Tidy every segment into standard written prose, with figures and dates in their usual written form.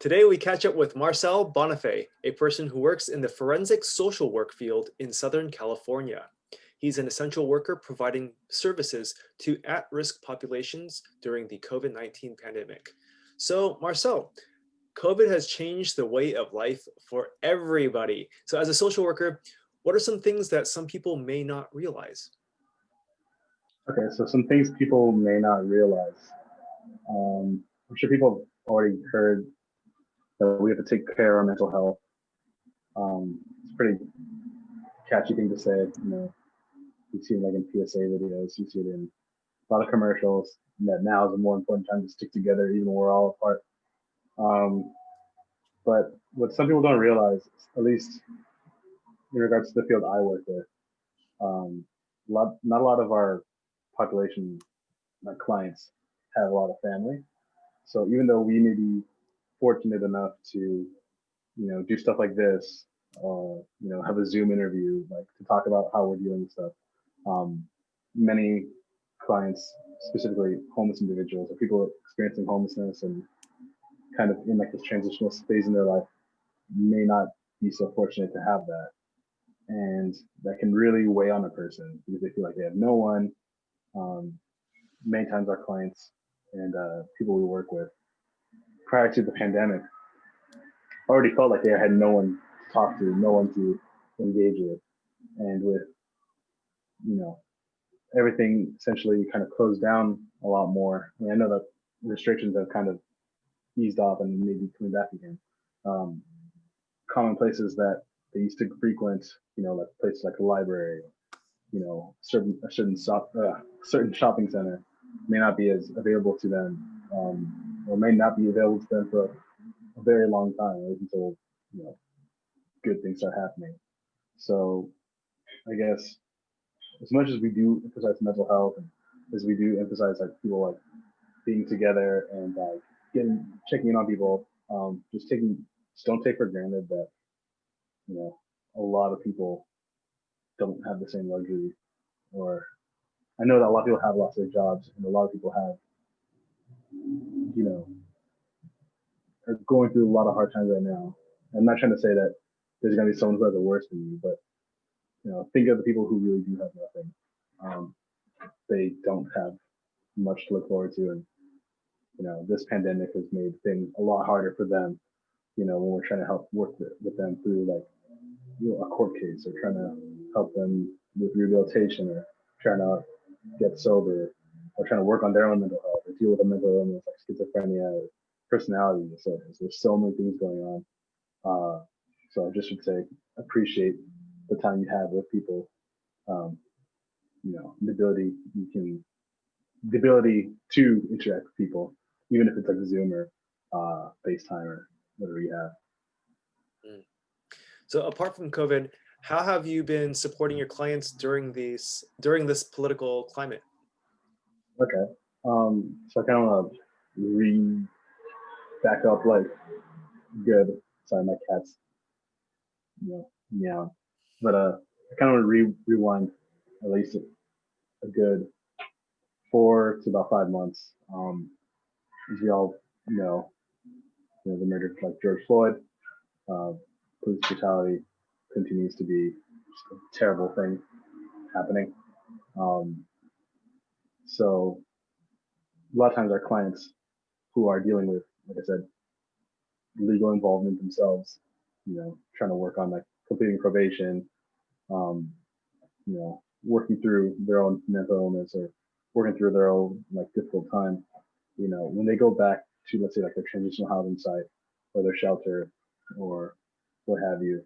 Today, we catch up with Marcel Bonafe, a person who works in the forensic social work field in Southern California. He's an essential worker providing services to at-risk populations during the COVID-19 pandemic. So, Marcel, COVID has changed the way of life for everybody. So, as a social worker, what are some things that some people may not realize? Okay, so some things people may not realize. I'm sure people have already heard that we have to take care of our mental health. It's a pretty catchy thing to say. You see it like in PSA videos, you see it in a lot of commercials. And that now is a more important time to stick together, even when we're all apart. Um, but what some people don't realize, at least in regards to the field I work with, not a lot of our population, my clients, have a lot of family. So even though we may be fortunate enough to, do stuff like this, or have a Zoom interview, like to talk about how we're dealing with stuff, many clients, specifically homeless individuals or people experiencing homelessness and kind of in like this transitional phase in their life, may not be so fortunate to have that, and that can really weigh on a person because they feel like they have no one. Um, Many times our clients and people we work with prior to the pandemic already felt like they had no one to talk to, no one to engage with. And with, you know, everything essentially kind of closed down a lot more. I mean, I know that restrictions have kind of eased off and maybe coming back again. Um, Common places that they used to frequent, like places like a library, certain shopping center may not be as available to them, or may not be available to them for a very long time, right, until good things start happening. So I guess as much as we do emphasize mental health, and as we do emphasize like people like being together and like checking in on people, just don't take for granted that you know a lot of people don't have the same luxury. Or I know that a lot of people have lost their jobs, and a lot of people have you know are going through a lot of hard times right now. I'm not trying to say that there's going to be someone who has it worse than you, but think of the people who really do have nothing. Um, they don't have much to look forward to, and this pandemic has made things a lot harder for them. When we're trying to help work with them through like a court case, or trying to help them with rehabilitation, or trying to get sober, or trying to work on their own mental health, or deal with a mental illness like schizophrenia, or personality disorders. There's so many things going on. So I just would say appreciate the time you have with people. Um, the ability to interact with people, even if it's like Zoom or FaceTime or whatever you have. Mm. So, apart from COVID, how have you been supporting your clients during this political climate? Okay. So I kind of want to back up like good. Sorry, my cat's meow. But I kind of want to rewind at least a good 4 to about 5 months. As we all know, the murder of like George Floyd, uh, police brutality continues to be just a terrible thing happening. Um, so a lot of times our clients who are dealing with, like I said, legal involvement themselves, trying to work on like completing probation, um, working through their own mental illness, or working through their own like difficult time. When they go back to, let's say, like their transitional housing site or their shelter or what have you,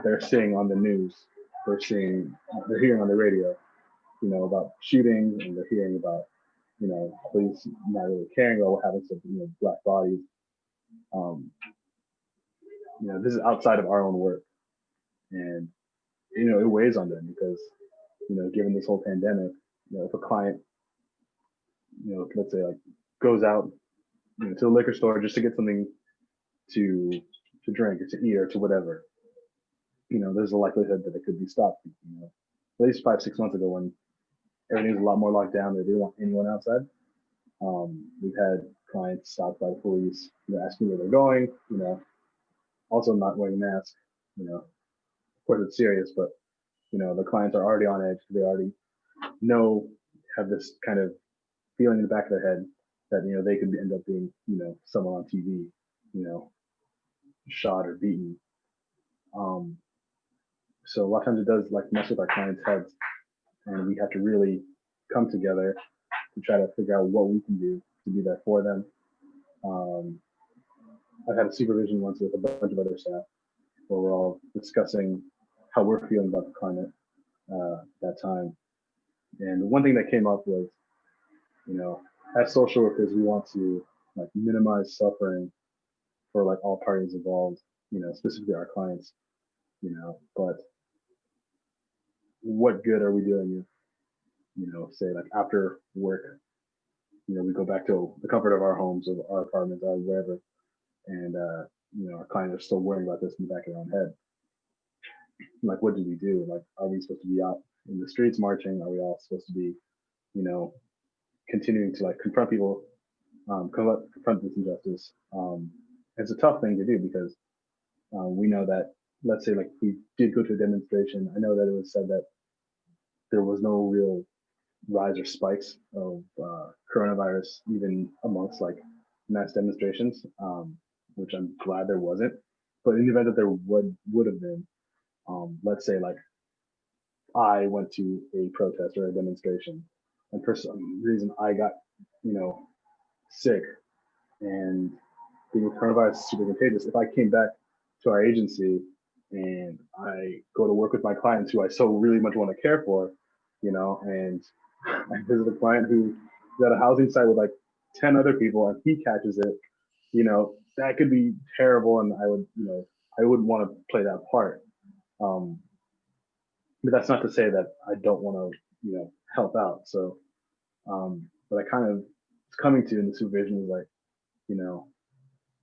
they're seeing on the news, they're hearing on the radio, about shootings, and they're hearing about, police not really caring about what happens to, black bodies. Um, this is outside of our own work, and it weighs on them because, given this whole pandemic, if a client, let's say like goes out, to the liquor store just to get something to drink or to eat or to whatever, there's a likelihood that it could be stopped. At least 5 6 months ago, when everything was a lot more locked down, they didn't want anyone outside. We've had clients stopped by the police, asking where they're going, also not wearing masks, of course it's serious, but the clients are already on edge. They already know, have this kind of feeling in the back of their head that, they could end up being, someone on TV, you know, shot or beaten. Um, so a lot of times it does like mess with our clients' heads, and we have to really come together to try to figure out what we can do to be there for them. Um, I've had a supervision once with a bunch of other staff where we're all discussing how we're feeling about the climate that time. And one thing that came up was, as social workers, we want to like minimize suffering for like all parties involved, specifically our clients, but what good are we doing if, say like after work, we go back to the comfort of our homes or our apartments or wherever, and our clients are still worrying about this in the back of their own head. Like, what do we do? Like, are we supposed to be out in the streets marching? Are we all supposed to be, you know, continuing to like confront people, confront this injustice? It's a tough thing to do because we know that, let's say, like we did go to a demonstration. I know that it was said that there was no real rise or spikes of coronavirus even amongst like mass demonstrations, which I'm glad there wasn't. But in the event that there would have been, let's say like I went to a protest or a demonstration, and for some reason I got, sick, and being coronavirus is super contagious. If I came back to our agency and I go to work with my clients who I so really much want to care for, and I visit a client who's at a housing site with like 10 other people and he catches it, that could be terrible. And I wouldn't want to play that part. Um, but that's not to say that I don't want to, help out. So, but I kind of, it's coming to in the supervision is like,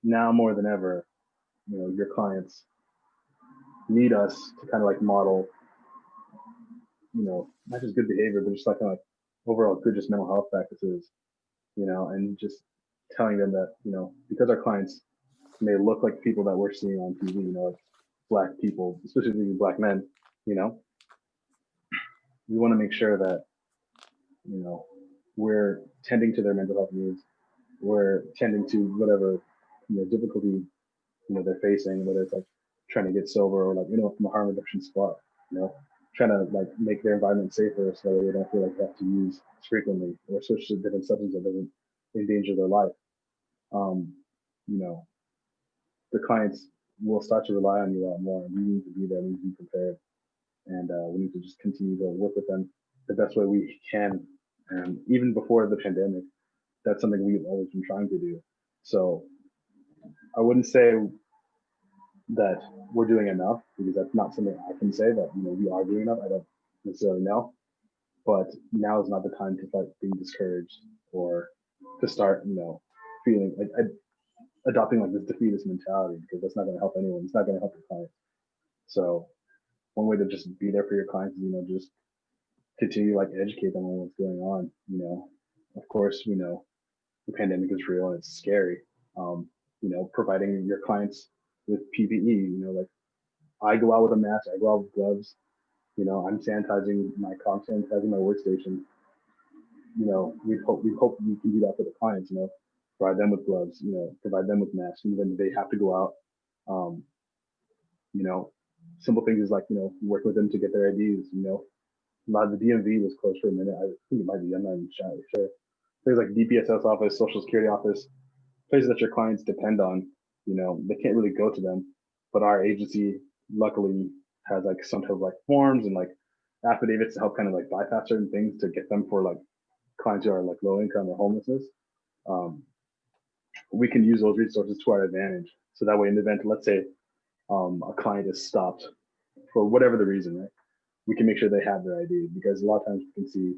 now more than ever, your clients need us to kind of like model, not just good behavior, but just like kind of like overall good, just mental health practices, and just telling them that, because our clients may look like people that we're seeing on TV, like Black people, especially Black men, we want to make sure that, we're tending to their mental health needs. We're tending to whatever, difficulty, they're facing, whether it's like trying to get sober or like, from a harm reduction spot, trying to like make their environment safer so that they don't feel like they have to use frequently or switch to different substances that doesn't endanger their life. Um, you know, the clients will start to rely on you a lot more, and we need to be there, we need to be prepared, and we need to just continue to work with them the best way we can. And even before the pandemic, that's something we've always been trying to do. So I wouldn't say that we're doing enough because that's not something I can say that we are doing enough. I don't necessarily know, but now is not the time to start being discouraged or to start feeling like adopting like this defeatist mentality, because that's not going to help anyone. It's not going to help your clients. So one way to just be there for your clients is just continue to like educate them on what's going on. Of course we know the pandemic is real and it's scary. Providing your clients with PPE, like I go out with a mask, I go out with gloves, I'm sanitizing my sanitizing my workstation. We hope we can do that for the clients, provide them with gloves, provide them with masks, even if they have to go out. Um, Simple things is like, work with them to get their IDs, a lot of the DMV was closed for a minute. I think it might be, I'm not even sure. There's like DPSS office, Social Security office, places that your clients depend on, they can't really go to them. But our agency luckily has like some type of like forms and like affidavits to help kind of like bypass certain things to get them for like clients who are like low income or homelessness. We can use those resources to our advantage. So that way in the event, let's say a client is stopped for whatever the reason, right? We can make sure they have their ID, because a lot of times we can see,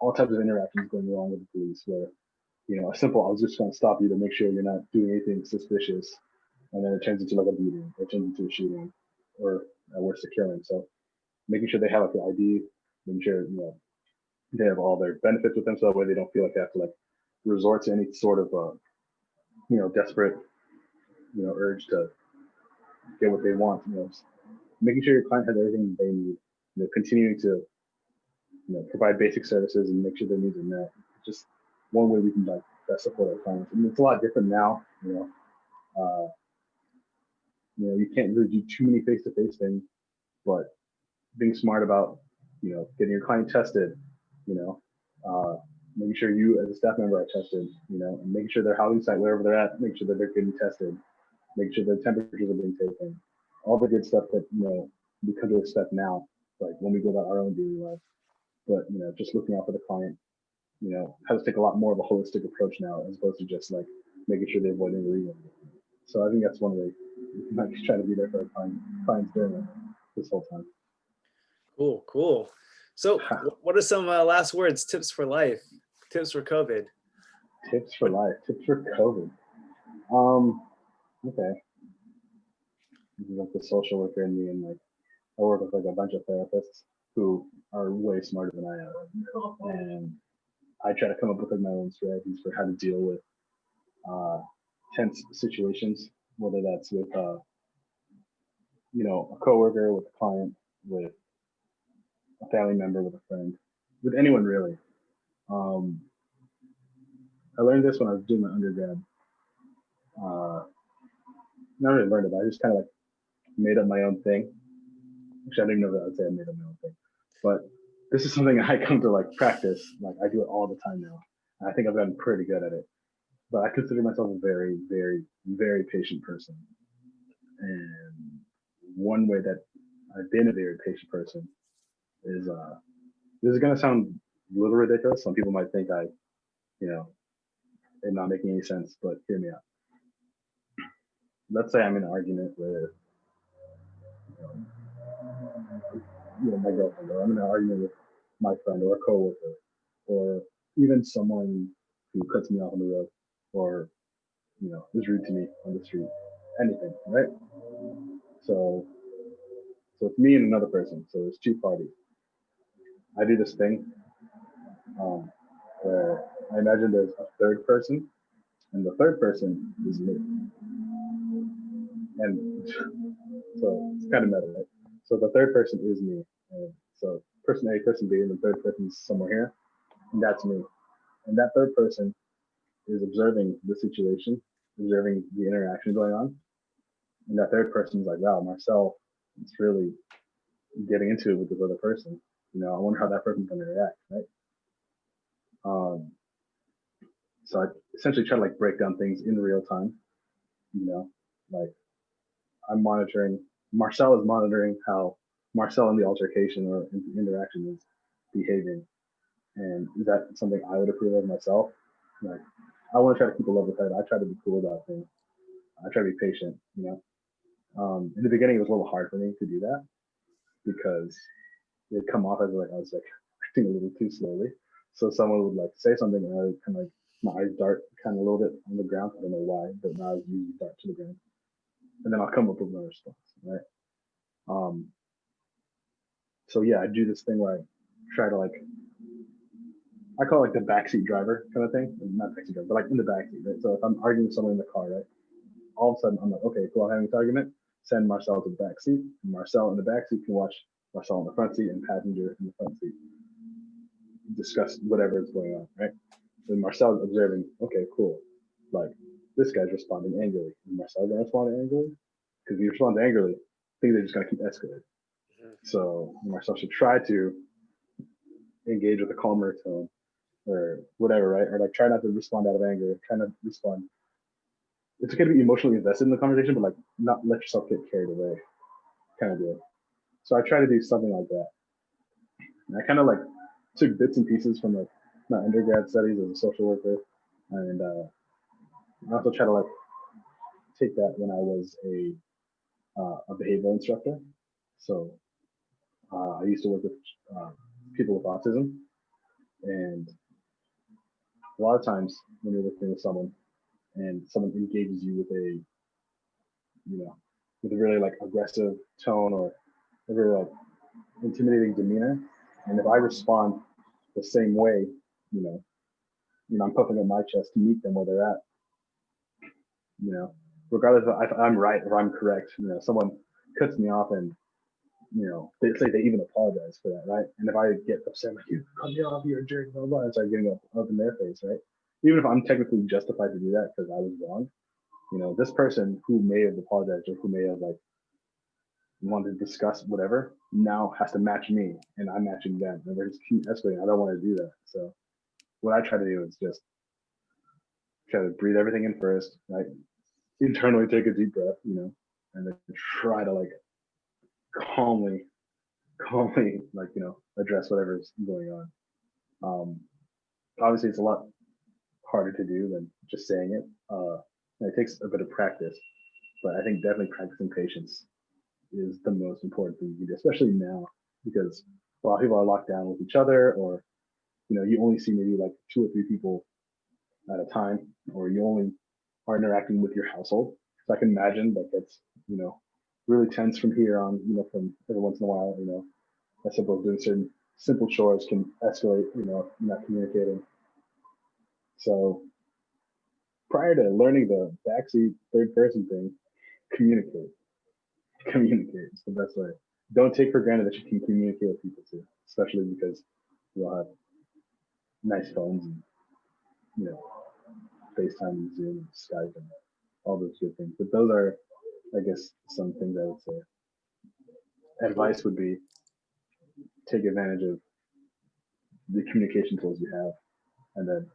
all types of interactions going wrong with the police where, a simple, I was just going to stop you to make sure you're not doing anything suspicious. And then it turns into like a beating, or it turns into a shooting, or worse, a killing. So making sure they have like the ID, making sure, they have all their benefits with them, so that way they don't feel like they have to like resort to any sort of desperate urge to get what they want. Making sure your client has everything they need. Continuing to provide basic services and make sure their needs are met. Just one way we can like best support our clients. And it's a lot different now. You can't really do too many face-to-face things, but being smart about getting your client tested, making sure you as a staff member are tested, and making sure their housing site, wherever they're at, make sure that they're getting tested, make sure their temperatures are being taken, all the good stuff that we come to expect now, like when we go about our own daily life. But just looking out for the client, has to take a lot more of a holistic approach now, as opposed to just like making sure they avoid any legal. So I think that's one way we might try to be there for our clients during this whole time. Cool, cool. So what are some last words, tips for life, tips for COVID? Tips for life, tips for COVID. Okay. This is like the social worker in me, and like I work with like a bunch of therapists who are way smarter than I am. And I try to come up with like my own strategies for how to deal with tense situations, whether that's with a coworker, with a client, with a family member, with a friend, with anyone really. I learned this when I was doing my undergrad. Not really learned it, but I just kind of like made up my own thing. Actually, I didn't know that I'd say I made up my own thing, but this is something I come to like practice. Like I do it all the time now. And I think I've gotten pretty good at it. But I consider myself a very, very, very patient person. And one way that I've been a very patient person is this is gonna sound a little ridiculous. Some people might think I, am not making any sense, but hear me out. Let's say I'm in an argument with my girlfriend, or I'm in an argument with my friend or a coworker, or even someone who cuts me off on the road, or is rude to me on the street, anything, right? So it's me and another person. So there's two parties. I do this thing where I imagine there's a third person, and the third person is me. And so it's kind of meta, right? So the third person is me. And so person A, person B, and the third person is somewhere here, and that's me. And that third person is observing the situation, observing the interaction going on. And that third person is like, wow, Marcel is really getting into it with this other person. I wonder how that person's going to react, right? So I essentially try to like break down things in real time. Like I'm monitoring, Marcel is monitoring how Marcel in the altercation or in the interaction is behaving. And is that something I would approve of myself? Like, I want to try to keep a level head. I try to be cool about things. I try to be patient, in the beginning, it was a little hard for me to do that because it'd come off as like I was like acting a little too slowly. So someone would like say something, and I would kind of like my eyes dart kind of a little bit on the ground. I don't know why, but my eyes usually dart to the ground, and then I'll come up with my response, right? So yeah, I do this thing where I try to like, I call it like the backseat driver kind of thing. Not backseat driver, but like in the backseat, right? So if I'm arguing with someone in the car, right? All of a sudden I'm like, okay, cool, I'm having this argument. Send Marcel to the back seat. And Marcel in the back seat can watch Marcel in the front seat and passenger in the front seat. Discuss whatever is going on, right? Then Marcel is observing, okay, cool. Like this guy's responding angrily. Is Marcel gonna respond angrily? Because if he responds angrily, things are just gonna keep escalating. So Marcel should try to engage with a calmer tone or whatever, right? Or like try not to respond out of anger, try not to respond. It's okay to be emotionally invested in the conversation, but like not let yourself get carried away, kind of deal. So I try to do something like that. And I kind of like took bits and pieces from like my undergrad studies as a social worker, and I also try to like take that when I was a behavioral instructor. So I used to work with people with autism, and a lot of times when you're working with someone and someone engages you with with a really like aggressive tone or a really like intimidating demeanor, and if I respond the same way, I'm puffing up my chest to meet them where they're at. Regardless of if I'm right or I'm correct. Someone cuts me off and they say they even apologize for that, right? And if I get upset, like, you cut me off, you're a jerk, blah blah, and start getting up in their face, right? Even if I'm technically justified to do that because I was wrong, this person who may have apologized or who may have like wanted to discuss whatever now has to match me, and I'm matching them, and we're just keep escalating. I don't want to do that. So what I try to do is just try to breathe everything in first, right? Internally take a deep breath, and then try to like calmly, like address whatever's going on. Obviously, it's a lot harder to do than just saying it. And it takes a bit of practice, but I think definitely practicing patience is the most important thing you do, especially now, because a lot of people are locked down with each other, or you only see maybe like 2 or 3 people at a time, or you only are interacting with your household. So I can imagine that that's really tense from here on. From every once in a while, as simple as doing certain simple chores can escalate. Not communicating. So prior to learning the backseat third person thing, communicate. Communicate is the best way. Don't take for granted that you can communicate with people too, especially because we all have nice phones and you know FaceTime and Zoom and Skype and all those good things. But those are, I guess, some things I would say. Advice would be take advantage of the communication tools you have, and then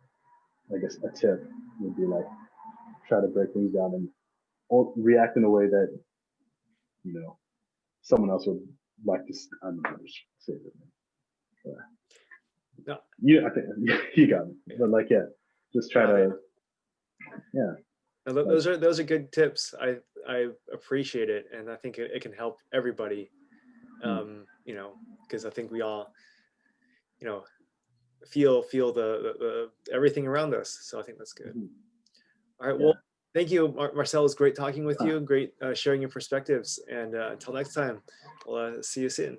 I guess a tip would be like try to break things down and react in a way that someone else would like to. I don't know, just say it. No, I think you got it. But like, yeah, just try to, yeah. no, those are good tips. I appreciate it, and I think it can help everybody. Because I think we all, feel the everything around us. So I think that's good. All right. Yeah. Well, thank you, Marcel. It was great talking with you. Great sharing your perspectives. And until next time, we'll see you soon.